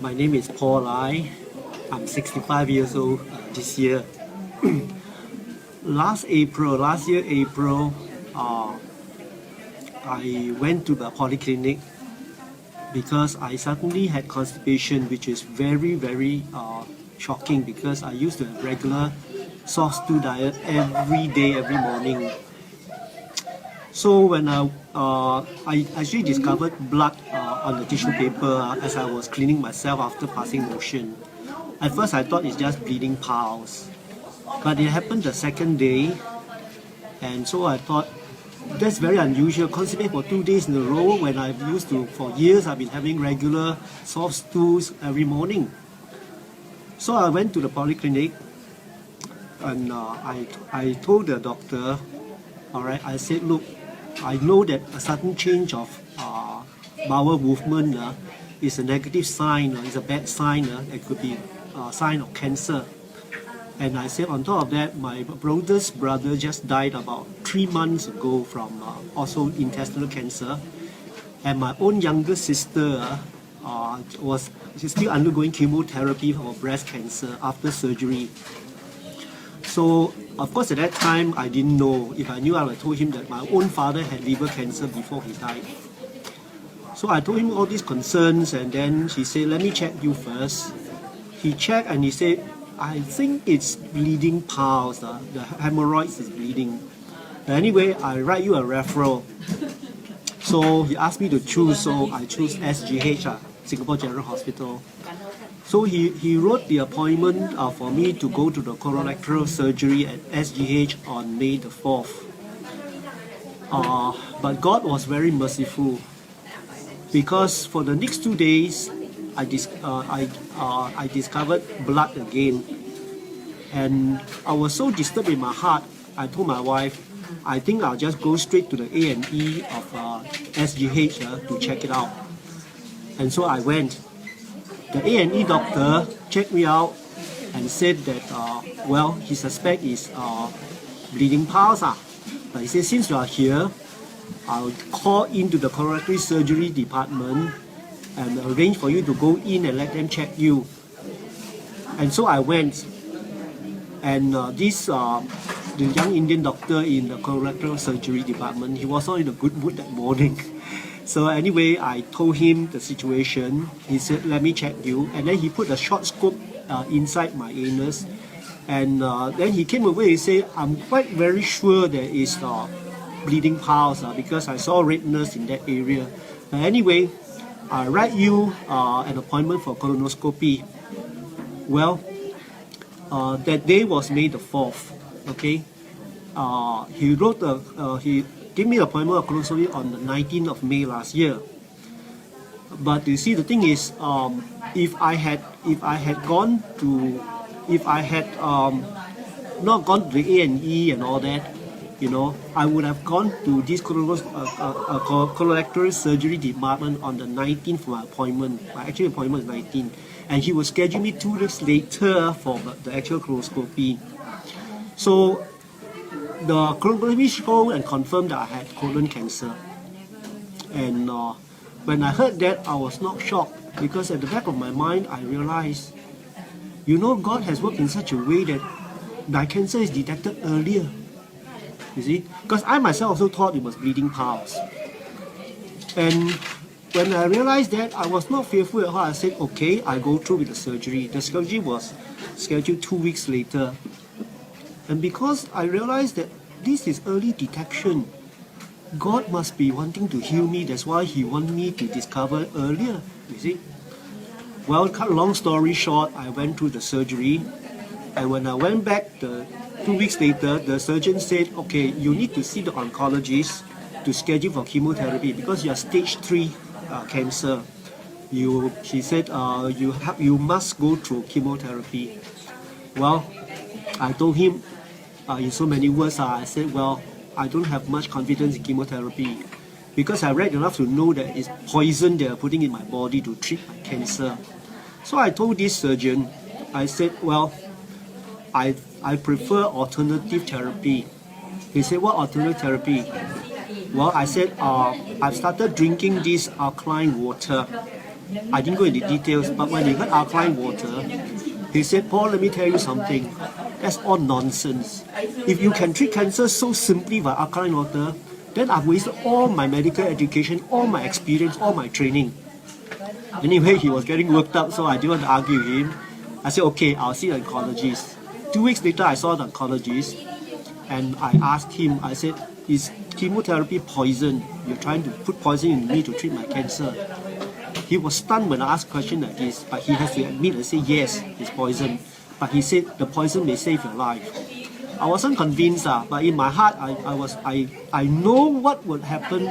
My name is Paul Lai. I'm 65 years old this year. Last year April, I went to the polyclinic because I suddenly had constipation, which is very shocking because I used a regular soft stool diet every day, every morning. So when I actually discovered blood on the tissue paper as I was cleaning myself after passing motion. At first I thought it's just bleeding piles, but it happened the second day, and so I thought that's very unusual. Constipate for 2 days in a row when I've used to, for years I've been having regular soft stools every morning. So I went to the polyclinic and I told the doctor, alright, I said, look, I know that a sudden change of bowel movement is a negative sign, is a bad sign. It could be a sign of cancer. And I said, on top of that, my brother's brother just died about 3 months ago from also intestinal cancer. And my own younger sister she's still undergoing chemotherapy for breast cancer after surgery. So, of course, at that time, I didn't know. If I knew, I would have told him that my own father had liver cancer before he died. So I told him all these concerns, and then he said, let me check you first. He checked and he said, I think it's bleeding piles, the hemorrhoids is bleeding. Anyway, I write you a referral. So he asked me to choose, so I chose SGH, Singapore General Hospital. So he wrote the appointment for me to go to the colorectal surgery at SGH on May the 4th. But God was very merciful, because for the next 2 days, I discovered blood again. And I was so disturbed in my heart, I told my wife, I think I'll just go straight to the A&E of SGH to check it out. And so I went. The A&E doctor checked me out and said that, well, he suspects is bleeding piles. But he said, since you are here, I'll call into the colorectal surgery department and arrange for you to go in and let them check you. And so I went. And the young Indian doctor in the colorectal surgery department, he was not in a good mood that morning. So anyway, I told him the situation. He said, let me check you. And then he put a short scope inside my anus. And then he came away and said, I'm quite very sure there is bleeding piles because I saw redness in that area. Anyway, I write you an appointment for colonoscopy. Well, that day was May the 4th. Okay, he gave me an appointment of colonoscopy on the 19th of May last year. But you see, the thing is, if I had not gone to the A&E and all that, you know, I would have gone to this colorectal surgery department on the 19th for my appointment. My actual appointment is 19th, and he will schedule me 2 days later for the actual colonoscopy. So the colonoscopy showed and confirmed that I had colon cancer. And when I heard that, I was not shocked, because at the back of my mind, I realized, you know, God has worked in such a way that my cancer is detected earlier. You see, because I myself also thought it was bleeding piles. And when I realized that, I was not fearful at all. I said, okay, I'll go through with the surgery. The surgery was scheduled 2 weeks later. And because I realized that this is early detection, God must be wanting to heal me. That's why He wanted me to discover earlier, you see. Well, cut long story short, I went through the surgery. And when I went back 2 weeks later, the surgeon said, okay, you need to see the oncologist to schedule for chemotherapy because you are stage 3 cancer. She said, you must go through chemotherapy. Well, I told him in so many words, I said, well, I don't have much confidence in chemotherapy because I read enough to know that it's poison they are putting in my body to treat my cancer. So I told this surgeon, I said, well, I prefer alternative therapy. He said, what alternative therapy? Well, I said, I've started drinking this alkaline water. I didn't go into details, but when he got alkaline water, he said, Paul, let me tell you something. That's all nonsense. If you can treat cancer so simply by alkaline water, then I've wasted all my medical education, all my experience, all my training. Anyway, he was getting worked up, so I didn't want to argue with him. I said, okay, I'll see the oncologist. 2 weeks later, I saw the oncologist, and I asked him, I said, is chemotherapy poison? You're trying to put poison in me to treat my cancer. He was stunned when I asked a question like this, but he has to admit and say, yes, it's poison. But he said, the poison may save your life. I wasn't convinced, but in my heart, I know what would happen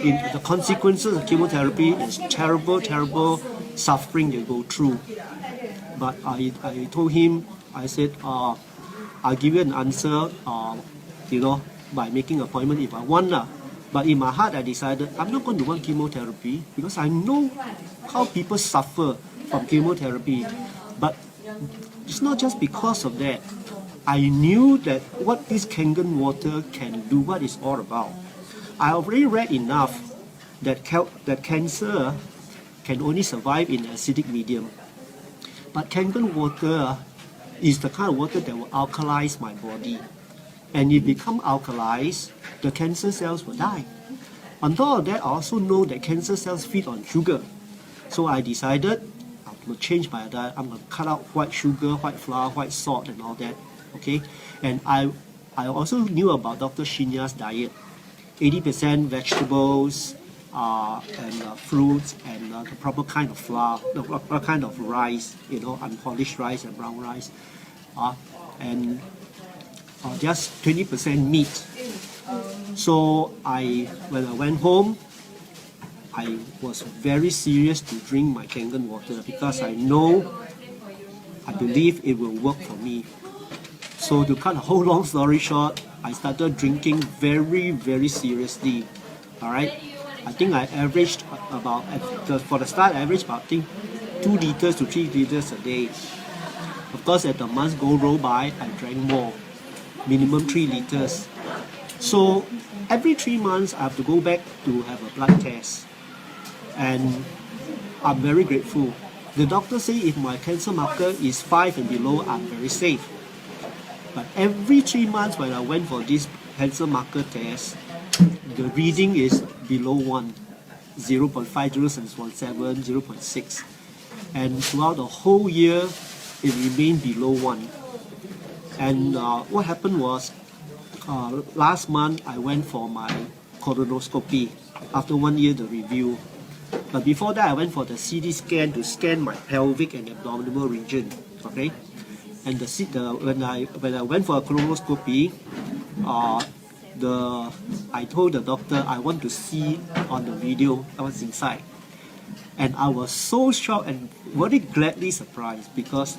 in the consequences of chemotherapy. Is terrible, terrible suffering you go through. But I told him, I said, I'll give you an answer, by making an appointment if I want. But in my heart, I decided I'm not going to want chemotherapy because I know how people suffer from chemotherapy. But it's not just because of that. I knew that what this KANGEN water can do, what it's all about. I already read enough that cancer can only survive in acidic medium. But KANGEN water is the kind of water that will alkalize my body. And if it becomes alkalized, the cancer cells will die. On top of that, I also know that cancer cells feed on sugar. So I decided I'm going to change my diet. I'm going to cut out white sugar, white flour, white salt and all that. Okay? And I also knew about Dr. Shinya's diet. 80% vegetables and fruits and the proper kind of flour, the proper kind of rice, unpolished rice and brown rice. And just 20% meat. So when I went home, I was very serious to drink my KANGEN water because I believe it will work for me. So to cut a whole long story short, I started drinking very, very seriously. Alright? I think I averaged about, for the start, I averaged about 2 liters to 3 liters a day. Of course, as the months roll by, I drank more. Minimum 3 liters. So every 3 months I have to go back to have a blood test. And I'm very grateful. The doctor say if my cancer marker is 5 and below, I'm very safe. But every 3 months when I went for this cancer marker test, the reading is below 1. 0.5, 0.7, 0.6. And throughout the whole year, it remained below 1. And what happened was, last month I went for my colonoscopy. After 1 year, the review. But before that, I went for the CT scan to scan my pelvic and abdominal region. Okay, and when I went for a colonoscopy, I told the doctor I want to see on the video I was inside, and I was so shocked and very gladly surprised because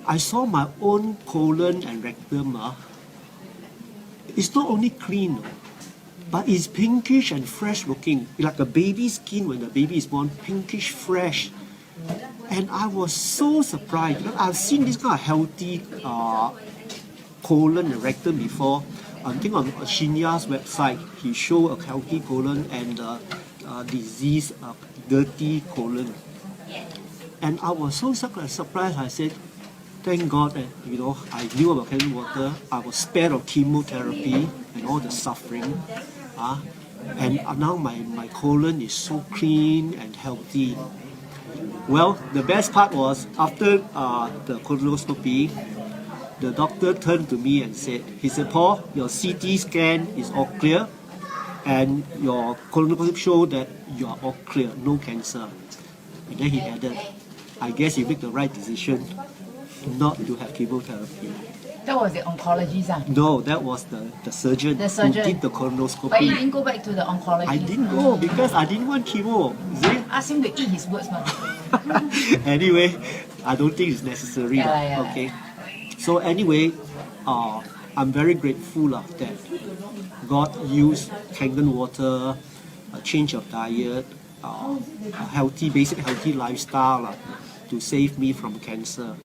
I saw my own colon and rectum. It's not only clean, but it's pinkish and fresh looking, like a baby's skin when the baby is born, pinkish fresh. And I was so surprised because I've seen this kind of healthy colon and rectum before. I think on Shinya's website, he showed a healthy colon and disease, dirty colon. And I was so surprised. I said, thank God that I knew about KANGEN water. I was spared of chemotherapy and all the suffering. And now my colon is so clean and healthy. Well, the best part was after the colonoscopy, the doctor turned to me and said, Paul, your CT scan is all clear and your colonoscopy showed that you are all clear, no cancer. And then he added, I guess you make the right decision not to have chemotherapy. That was the oncologist? No, that was the surgeon who did the colonoscopy. But you didn't go back to the oncologist? I didn't go because I didn't want chemo. Ask him to eat his words. Anyway, I don't think it's necessary. Okay. So anyway, I'm very grateful that God used KANGEN water, a change of diet, a basic healthy lifestyle to save me from cancer.